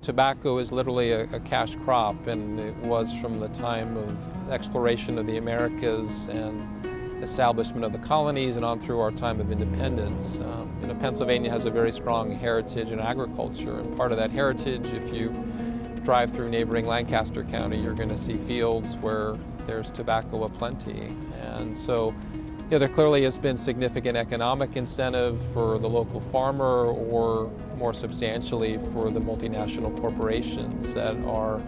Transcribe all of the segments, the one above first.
Tobacco is literally a cash crop, and it was from the time of exploration of the Americas and establishment of the colonies and on through our time of independence. Pennsylvania has a very strong heritage in agriculture, and part of that heritage, if you drive through neighboring Lancaster County, you're going to see fields where there's tobacco aplenty. And so there clearly has been significant economic incentive for the local farmer, or more substantially for the multinational corporations that are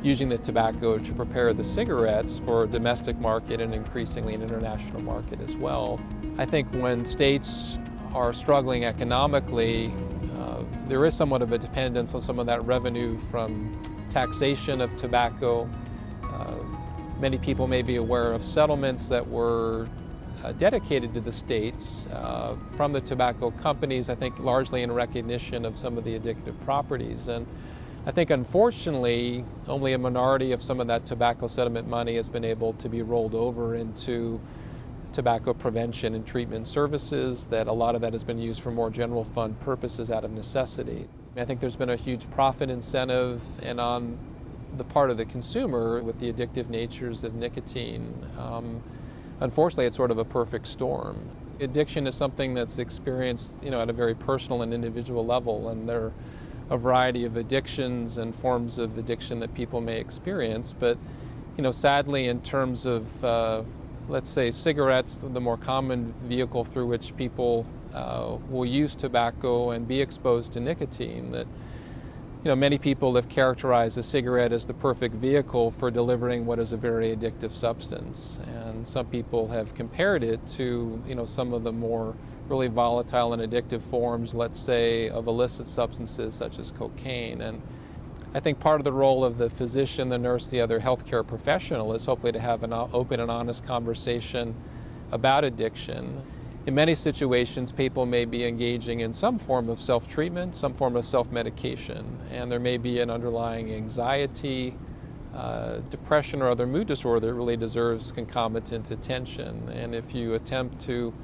using the tobacco to prepare the cigarettes for a domestic market and increasingly an international market as well. I think when states are struggling economically, there is somewhat of a dependence on some of that revenue from taxation of tobacco. Many people may be aware of settlements that were dedicated to the states from the tobacco companies, I think largely in recognition of some of the addictive properties. And I think unfortunately only a minority of some of that tobacco settlement money has been able to be rolled over into tobacco prevention and treatment services, that a lot of that has been used for more general fund purposes out of necessity. I think there's been a huge profit incentive, and on the part of the consumer with the addictive natures of nicotine, unfortunately it's sort of a perfect storm. Addiction is something that's experienced at a very personal and individual level, and there are a variety of addictions and forms of addiction that people may experience, but sadly in terms of let's say cigarettes, the more common vehicle through which people will use tobacco and be exposed to nicotine, that many people have characterized the cigarette as the perfect vehicle for delivering what is a very addictive substance. And some people have compared it to some of the more really volatile and addictive forms, let's say, of illicit substances such as cocaine. And I think part of the role of the physician, the nurse, the other healthcare professional is hopefully to have an open and honest conversation about addiction. In many situations, people may be engaging in some form of self-treatment, some form of self-medication, and there may be an underlying anxiety, depression, or other mood disorder that really deserves concomitant attention. And if you attempt to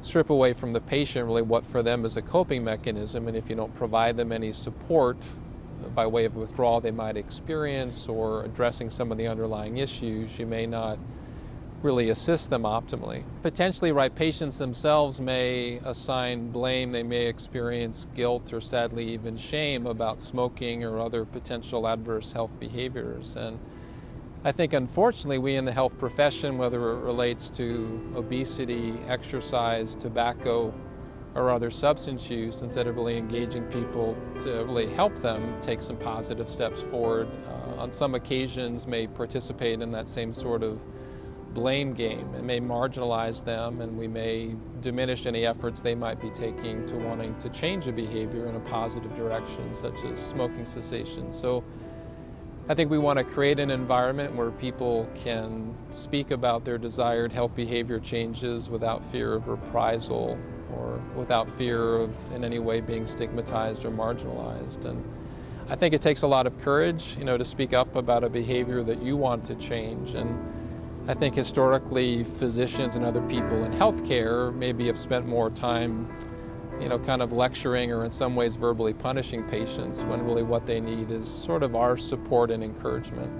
strip away from the patient really what for them is a coping mechanism, and if you don't provide them any support by way of withdrawal they might experience or addressing some of the underlying issues, you may not really assist them optimally. Potentially, patients themselves may assign blame, they may experience guilt or sadly even shame about smoking or other potential adverse health behaviors. And I think unfortunately we in the health profession, whether it relates to obesity, exercise, tobacco, or other substance use, instead of really engaging people to really help them take some positive steps forward, on some occasions may participate in that same sort of blame game and may marginalize them, and we may diminish any efforts they might be taking to wanting to change a behavior in a positive direction, such as smoking cessation. So I think we want to create an environment where people can speak about their desired health behavior changes without fear of reprisal or without fear of in any way being stigmatized or marginalized. And I think it takes a lot of courage, to speak up about a behavior that you want to change. And I think historically physicians and other people in healthcare maybe have spent more time kind of lecturing or in some ways verbally punishing patients, when really what they need is sort of our support and encouragement.